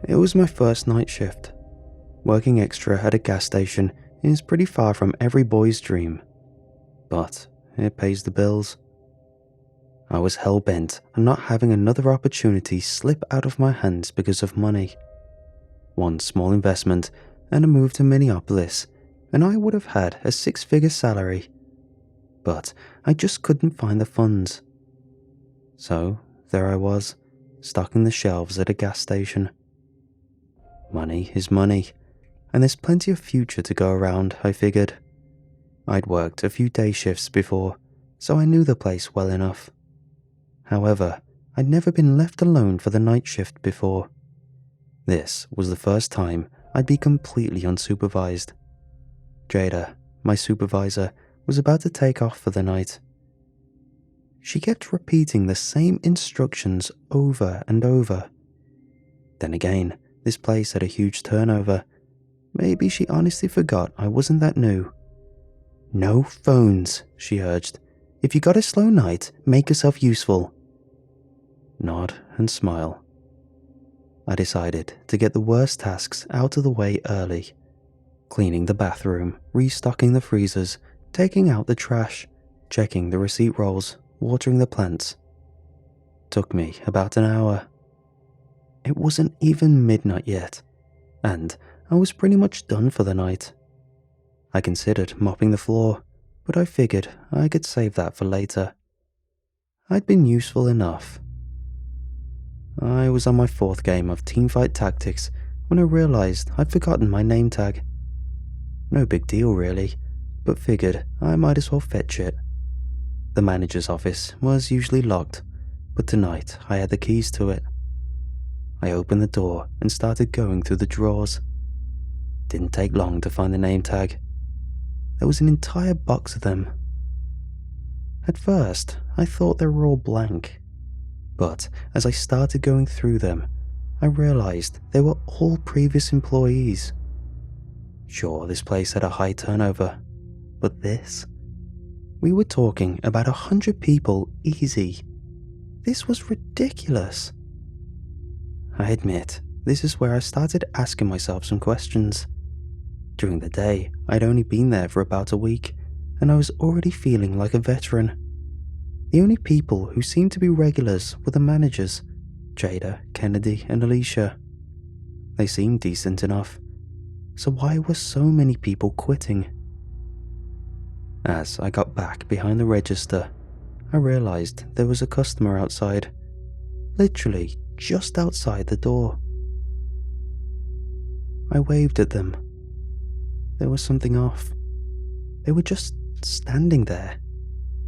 It was my first night shift. Working extra at a gas station is pretty far from every boy's dream, but it pays the bills. I was hell-bent on not having another opportunity slip out of my hands because of money. One small investment and a move to Minneapolis, and I would have had a six-figure salary. But I just couldn't find the funds. So there I was, stocking the shelves at a gas station. Money is money, and there's plenty of future to go around, I figured. I'd worked a few day shifts before, so I knew the place well enough. However, I'd never been left alone for the night shift before. This was the first time I'd be completely unsupervised. Jada, my supervisor, was about to take off for the night. She kept repeating the same instructions over and over. Then again, this place had a huge turnover. Maybe she honestly forgot I wasn't that new. "No phones," she urged. "If you got a slow night, make yourself useful." Nod and smile. I decided to get the worst tasks out of the way early. Cleaning the bathroom, restocking the freezers, taking out the trash, checking the receipt rolls, watering the plants. Took me about an hour. It wasn't even midnight yet, and I was pretty much done for the night. I considered mopping the floor, but I figured I could save that for later. I'd been useful enough. I was on my fourth game of teamfight tactics when I realized I'd forgotten my name tag. No big deal really, but figured I might as well fetch it. The manager's office was usually locked, but tonight I had the keys to it. I opened the door and started going through the drawers. Didn't take long to find the name tag. There was an entire box of them. At first, I thought they were all blank. But as I started going through them, I realized they were all previous employees. Sure, this place had a high turnover, but this? We were talking about 100 people easy. This was ridiculous. I admit, this is where I started asking myself some questions. During the day, I'd only been there for about a week, and I was already feeling like a veteran. The only people who seemed to be regulars were the managers, Jada, Kennedy, and Alicia. They seemed decent enough, so why were so many people quitting? As I got back behind the register, I realized there was a customer outside, literally just outside the door. I waved at them. There was something off. They were just standing there,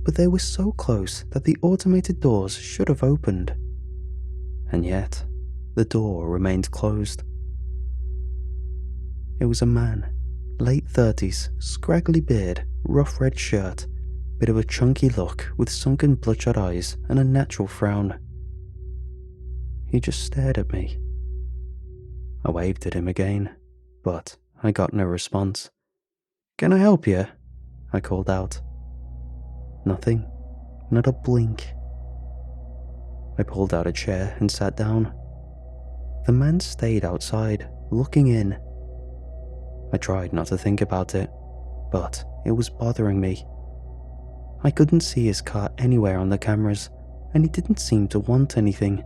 but they were so close that the automated doors should have opened. And yet, the door remained closed. It was a man, late 30s, scraggly beard, rough red shirt, bit of a chunky look with sunken bloodshot eyes and a natural frown. He just stared at me. I waved at him again, but I got no response. "Can I help you?" I called out. Nothing, not a blink. I pulled out a chair and sat down. The man stayed outside, looking in. I tried not to think about it, but it was bothering me. I couldn't see his car anywhere on the cameras, and he didn't seem to want anything.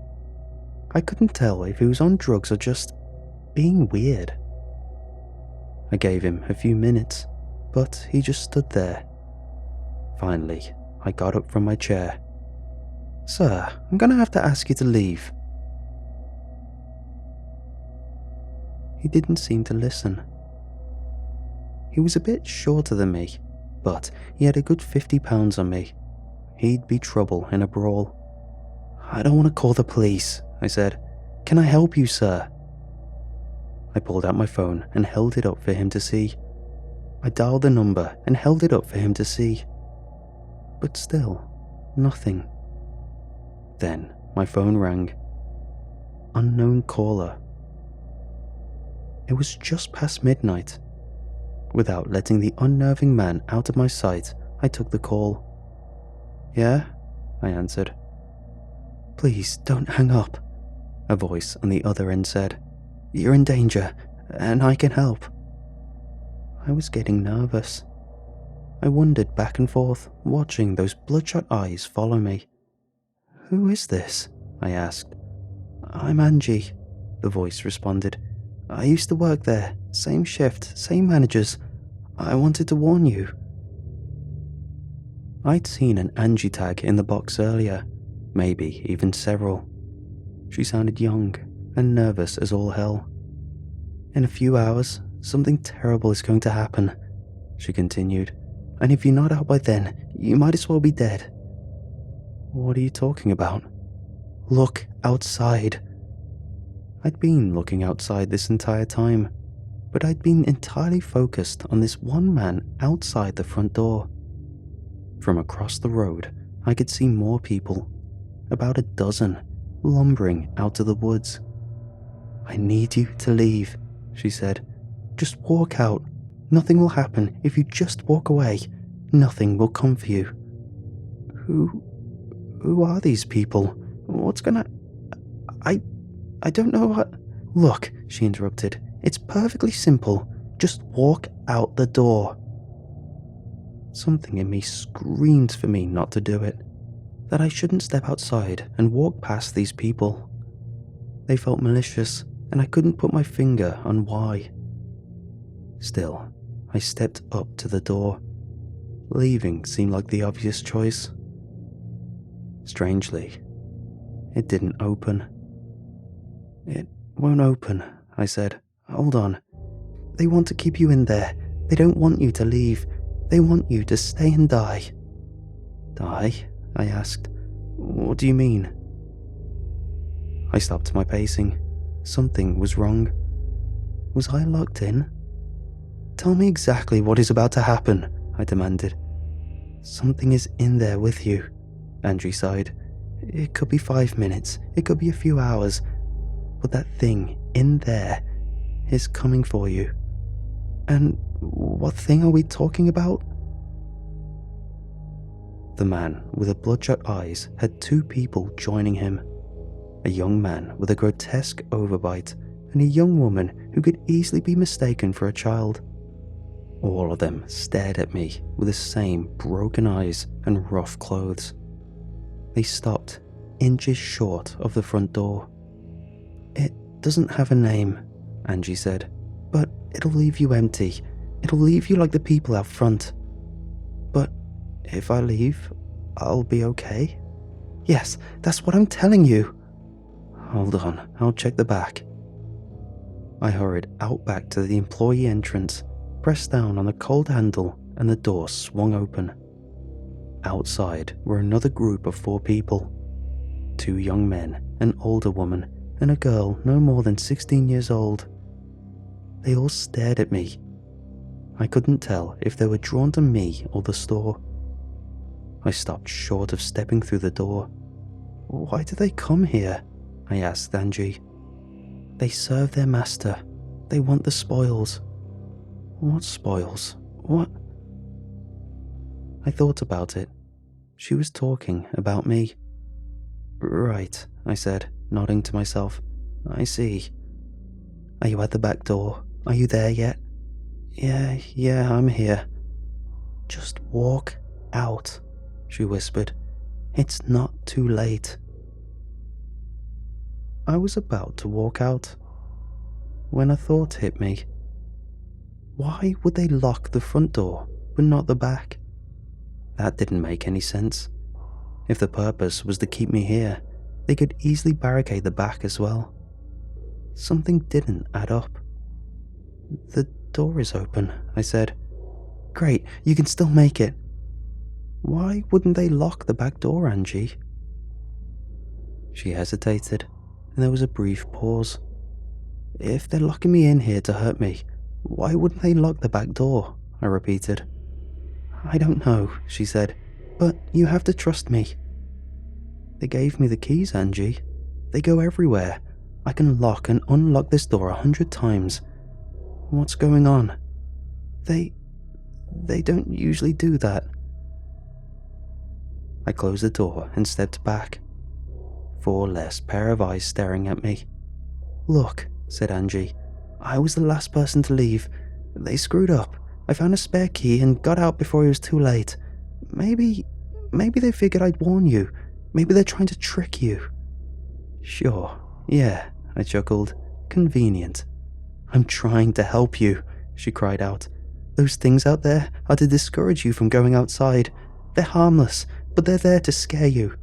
I couldn't tell if he was on drugs or just being weird. I gave him a few minutes, but he just stood there. Finally, I got up from my chair. "Sir, I'm gonna have to ask you to leave." He didn't seem to listen. He was a bit shorter than me, but he had a good 50 pounds on me. He'd be trouble in a brawl. "I don't want to call the police," I said. "Can I help you, sir?" I pulled out my phone and held it up for him to see. I dialed the number and held it up for him to see. But still, nothing. Then my phone rang. Unknown caller. It was just past midnight. Without letting the unnerving man out of my sight, I took the call. "Yeah?" I answered. "Please don't hang up," a voice on the other end said. You're in danger, and I can help." I was getting nervous. I wandered back and forth, watching those bloodshot eyes follow me. "Who is this?" I asked. "I'm Angie," the voice responded. "I used to work there, same shift, same managers. I wanted to warn you." I'd seen an Angie tag in the box earlier, maybe even several. She sounded young and nervous as all hell. "In a few hours, something terrible is going to happen," she continued, "and if you're not out by then, you might as well be dead." "What are you talking about?" "Look outside." I'd been looking outside this entire time, but I'd been entirely focused on this one man outside the front door. From across the road, I could see more people, about a dozen, lumbering out to the woods. "I need you to leave," she said. "Just walk out. Nothing will happen if you just walk away. Nothing will come for you." Who are these people? What's gonna... I don't know what... "Look," she interrupted. "It's perfectly simple. Just walk out the door." Something in me screamed for me not to do it, that I shouldn't step outside and walk past these people. They felt malicious, and I couldn't put my finger on why. Still, I stepped up to the door. Leaving seemed like the obvious choice. Strangely, it didn't open. "It won't open," I said. "Hold on. They want to keep you in there. They don't want you to leave. They want you to stay and die." "Die?" I asked. "What do you mean?" I stopped my pacing. Something was wrong. Was I locked in? "Tell me exactly what is about to happen," I demanded. "Something is in there with you," Angie sighed. "It could be 5 minutes, it could be a few hours, but that thing in there is coming for you." "And what thing are we talking about?" The man with the bloodshot eyes had 2 people joining him. A young man with a grotesque overbite and a young woman who could easily be mistaken for a child. All of them stared at me with the same broken eyes and rough clothes. They stopped, inches short of the front door. "It doesn't have a name," Angie said, "but it'll leave you empty. It'll leave you like the people out front." "But if I leave, I'll be okay?" "Yes, that's what I'm telling you." "Hold on, I'll check the back." I hurried out back to the employee entrance, pressed down on the cold handle, and the door swung open. Outside were another group of 4 people. 2 young men, an older woman, and a girl no more than 16 years old. They all stared at me. I couldn't tell if they were drawn to me or the store. I stopped short of stepping through the door. "Why do they come here?" I asked Angie. "They serve their master. They want the spoils." "What spoils? What?" I thought about it. She was talking about me. "Right," I said, nodding to myself. "I see. Are you at the back door? Are you there yet?" Yeah, I'm here." "Just walk out," she whispered. "It's not too late." I was about to walk out when a thought hit me. Why would they lock the front door but not the back? That didn't make any sense. If the purpose was to keep me here, they could easily barricade the back as well. Something didn't add up. "The door is open," I said. "Great, you can still make it." "Why wouldn't they lock the back door, Angie?" She hesitated, and there was a brief pause. "If they're locking me in here to hurt me, why wouldn't they lock the back door?" I repeated. "I don't know," she said, "but you have to trust me." "They gave me the keys, Angie. They go everywhere. I can lock and unlock this door 100 times. What's going on?" They don't usually do that." I closed the door and stepped back. 4 less pair of eyes staring at me. "Look," said Angie. "I was the last person to leave. They screwed up. I found a spare key and got out before it was too late. Maybe they figured I'd warn you. Maybe they're trying to trick you." "Sure, yeah," I chuckled. "Convenient." "I'm trying to help you," she cried out. "Those things out there are to discourage you from going outside. They're harmless, but they're there to scare you.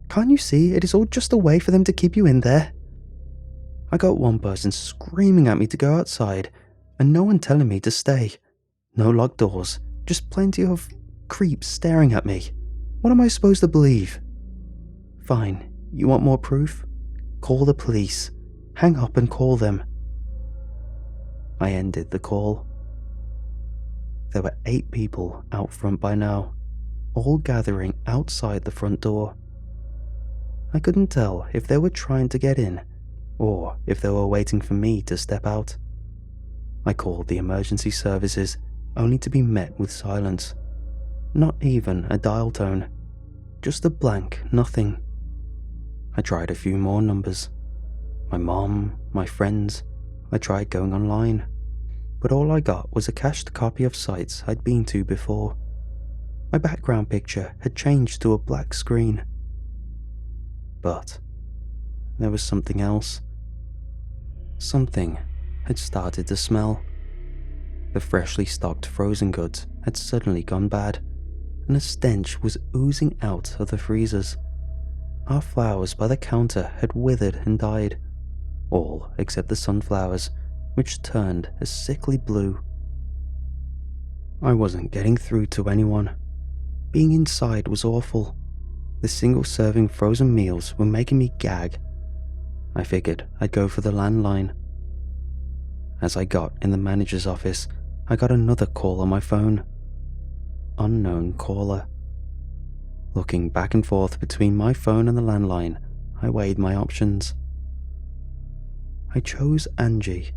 Can't you see it is all just a way for them to keep you in there?" I got one person screaming at me to go outside, and no one telling me to stay. No locked doors, just plenty of creeps staring at me. What am I supposed to believe? "Fine, you want more proof? Call the police. Hang up and call them." I ended the call. There were 8 people out front by now, all gathering outside the front door. I couldn't tell if they were trying to get in, or if they were waiting for me to step out. I called the emergency services, only to be met with silence. Not even a dial tone. Just a blank nothing. I tried a few more numbers. My mom, my friends. I tried going online. But all I got was a cached copy of sites I'd been to before. My background picture had changed to a black screen. But there was something else. Something had started to smell. The freshly stocked frozen goods had suddenly gone bad, and a stench was oozing out of the freezers. Our flowers by the counter had withered and died, all except the sunflowers, which turned a sickly blue. I wasn't getting through to anyone. Being inside was awful. The single-serving frozen meals were making me gag. I figured I'd go for the landline. As I got in the manager's office, I got another call on my phone. Unknown caller. Looking back and forth between my phone and the landline, I weighed my options. I chose Angie.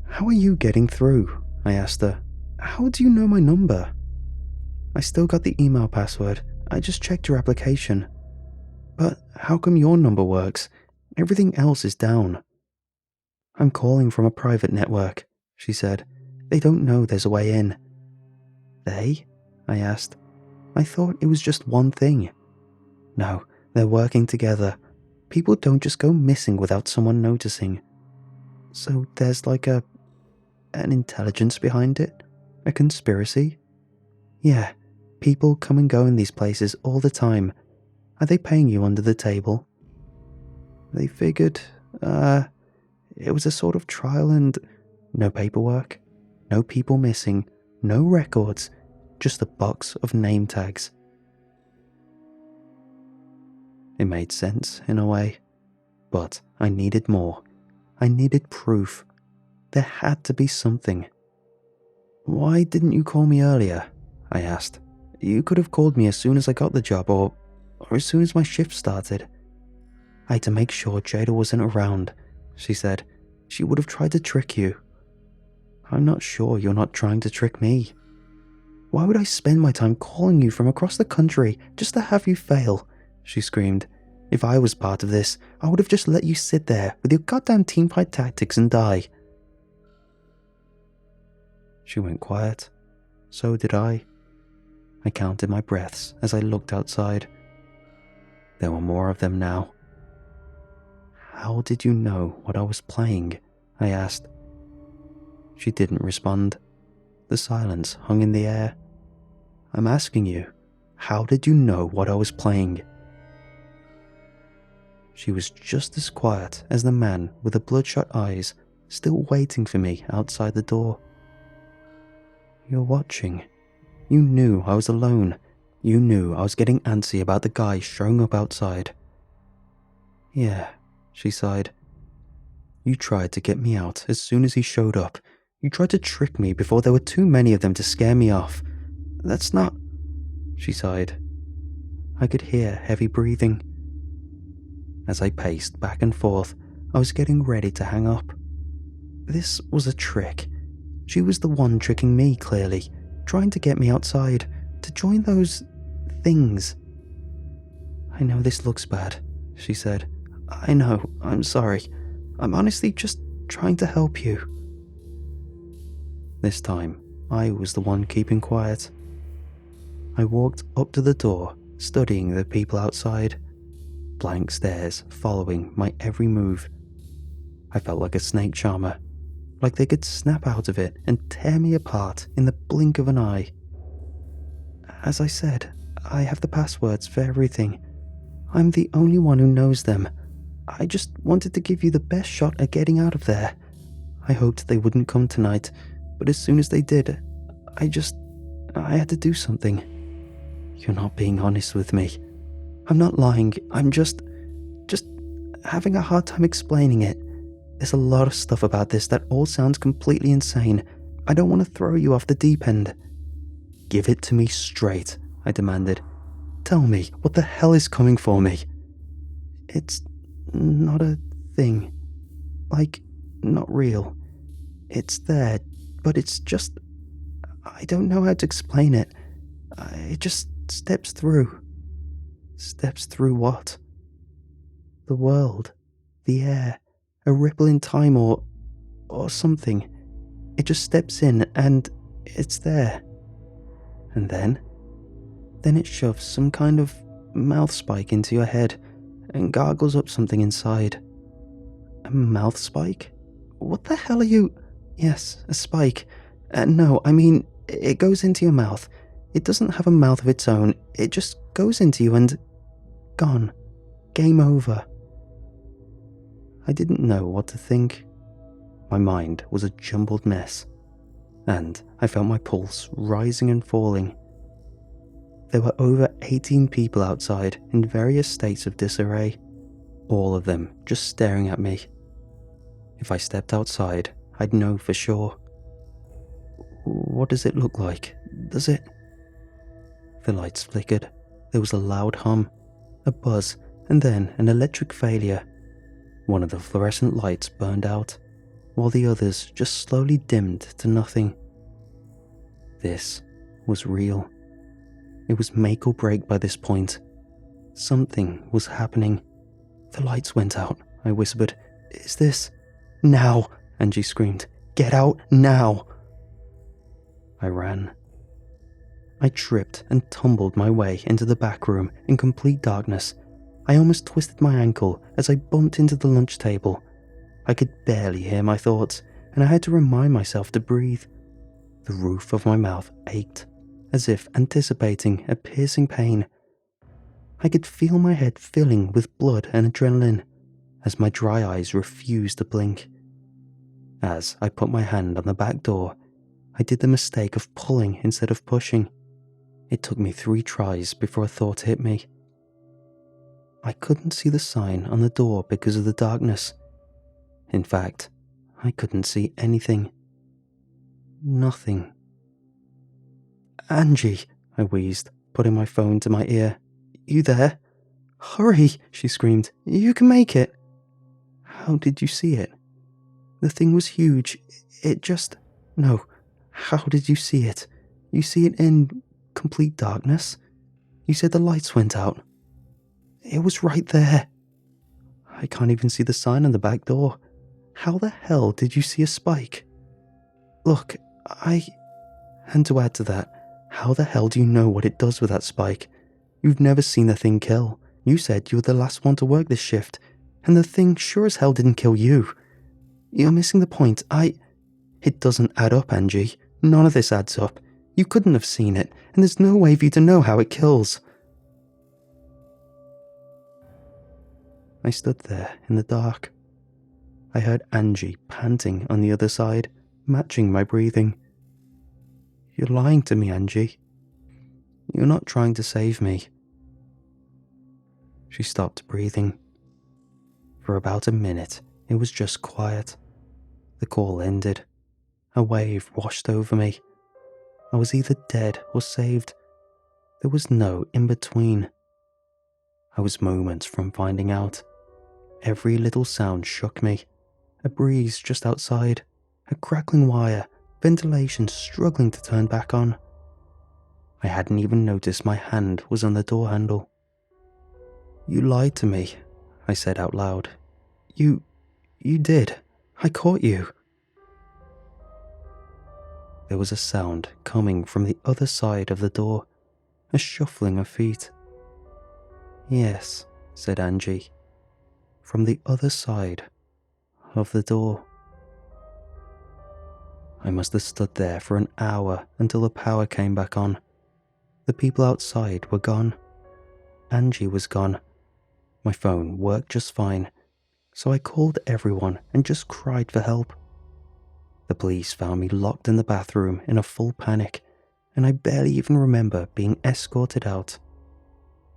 "How are you getting through?" I asked her. "How do you know my number?" "I still got the email password. I just checked your application." "But how come your number works? Everything else is down." "I'm calling from a private network," she said. "They don't know there's a way in." "They?" I asked. I thought it was just one thing. "No, they're working together. People don't just go missing without someone noticing. So there's like an intelligence behind it? A conspiracy?" "Yeah, people come and go in these places all the time. Are they paying you under the table?" "They figured, it was a sort of trial and no paperwork, no people missing, no records, just a box of name tags." It made sense in a way, but I needed more. I needed proof. There had to be something. "Why didn't you call me earlier?" I asked. "You could have called me as soon as I got the job or as soon as my shift started." "I had to make sure Jada wasn't around," she said. "She would have tried to trick you." "I'm not sure you're not trying to trick me. Why would I spend my time calling you from across the country just to have you fail?" she screamed. "If I was part of this, I would have just let you sit there with your goddamn team fight tactics and die." She went quiet. So did I. I counted my breaths as I looked outside. There were more of them now. "How did you know what I was playing?" I asked. She didn't respond. The silence hung in the air. "I'm asking you, how did you know what I was playing?" She was just as quiet as the man with the bloodshot eyes, still waiting for me outside the door. "You're watching. You knew I was alone. You knew I was getting antsy about the guy showing up outside." "Yeah," she sighed. "You tried to get me out as soon as he showed up. You tried to trick me before there were too many of them to scare me off. That's not..." She sighed. I could hear heavy breathing. As I paced back and forth, I was getting ready to hang up. This was a trick. She was the one tricking me, clearly, trying to get me outside, to join those things. "I know this looks bad," she said. "I know, I'm sorry. I'm honestly just trying to help you." This time, I was the one keeping quiet. I walked up to the door, studying the people outside, blank stares following my every move. I felt like a snake charmer, like they could snap out of it and tear me apart in the blink of an eye. "As I said, I have the passwords for everything. I'm the only one who knows them. I just wanted to give you the best shot at getting out of there. I hoped they wouldn't come tonight, but as soon as they did, I had to do something." "You're not being honest with me." "I'm not lying. I'm just having a hard time explaining it. There's a lot of stuff about this that all sounds completely insane. I don't want to throw you off the deep end." "Give it to me straight," I demanded. "Tell me, what the hell is coming for me?" "It's not a thing. Like, not real. It's there, but it's just... I don't know how to explain it. It just steps through." "Steps through what?" "The world, the air, a ripple in time or something. It just steps in and it's there." "And then?" "Then it shoves some kind of mouth spike into your head and gargles up something inside." "A mouth spike? What the hell are you..." "Yes, a spike. No, I mean, it goes into your mouth. It doesn't have a mouth of its own. It just goes into you and... gone. Game over." I didn't know what to think. My mind was a jumbled mess, and I felt my pulse rising and falling. There were over 18 people outside in various states of disarray, all of them just staring at me. If I stepped outside, I'd know for sure. "What does it look like? Does it..." The lights flickered. There was a loud hum, a buzz, and then an electric failure. One of the fluorescent lights burned out, while the others just slowly dimmed to nothing. This was real. It was make or break by this point. Something was happening. "The lights went out," I whispered. "Is this..." "Now!" Angie screamed. "Get out now!" I ran. I tripped and tumbled my way into the back room in complete darkness. I almost twisted my ankle as I bumped into the lunch table. I could barely hear my thoughts, and I had to remind myself to breathe. The roof of my mouth ached, as if anticipating a piercing pain. I could feel my head filling with blood and adrenaline, as my dry eyes refused to blink. As I put my hand on the back door, I did the mistake of pulling instead of pushing. It took me 3 tries before a thought hit me. I couldn't see the sign on the door because of the darkness. In fact, I couldn't see anything. Nothing. "Angie," I wheezed, putting my phone to my ear. "You there? Hurry," she screamed. "You can make it." "How did you see it?" "The thing was huge. It just... No. How did you see it? You see it in complete darkness? You said the lights went out." "It was right there." "I can't even see the sign on the back door. How the hell did you see a spike?" "Look, And to add to that, how the hell do you know what it does with that spike? You've never seen the thing kill. You said you were the last one to work this shift, and the thing sure as hell didn't kill you. You're missing the point. It doesn't add up, Angie. None of this adds up. You couldn't have seen it, and there's no way for you to know how it kills." I stood there in the dark. I heard Angie panting on the other side, matching my breathing. "You're lying to me, Angie. You're not trying to save me." She stopped breathing. For about a minute, it was just quiet. The call ended. A wave washed over me. I was either dead or saved. There was no in-between. I was moments from finding out. Every little sound shook me. A breeze just outside, a crackling wire, ventilation struggling to turn back on. I hadn't even noticed my hand was on the door handle. "You lied to me," I said out loud. You did. I caught you. There was a sound coming from the other side of the door, a shuffling of feet. Yes, said Angie, from the other side of the door. I must have stood there for an hour until the power came back on. The people outside were gone. Angie was gone. My phone worked just fine, so I called everyone and just cried for help. The police found me locked in the bathroom in a full panic, and I barely even remember being escorted out.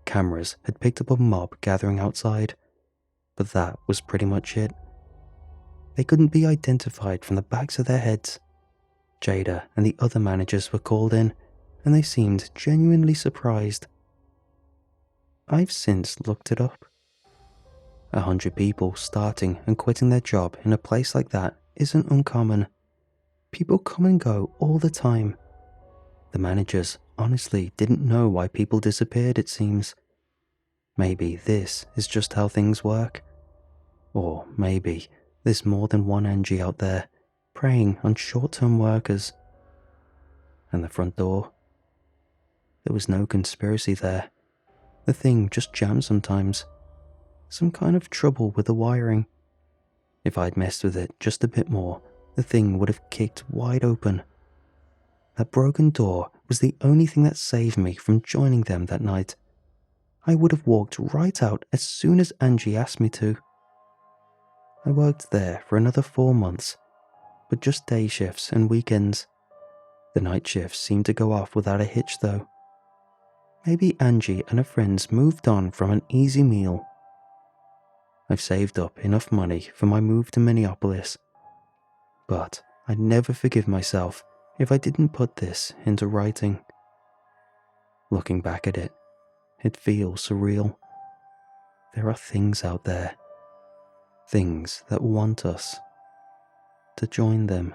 Cameras had picked up a mob gathering outside, but that was pretty much it. They couldn't be identified from the backs of their heads. Jada and the other managers were called in, and they seemed genuinely surprised. I've since looked it up. 100 people starting and quitting their job in a place like that isn't uncommon. People come and go all the time. The managers honestly didn't know why people disappeared, it seems. Maybe this is just how things work. Or maybe there's more than one Angie out there, preying on short-term workers. And the front door? There was no conspiracy there. The thing just jammed sometimes. Some kind of trouble with the wiring. If I'd messed with it just a bit more, the thing would have kicked wide open. That broken door was the only thing that saved me from joining them that night. I would have walked right out as soon as Angie asked me to. I worked there for another 4 months, but just day shifts and weekends. The night shifts seemed to go off without a hitch though. Maybe Angie and her friends moved on from an easy meal. I've saved up enough money for my move to Minneapolis, but I'd never forgive myself if I didn't put this into writing. Looking back at it, it feels surreal. There are things out there, things that want us to join them.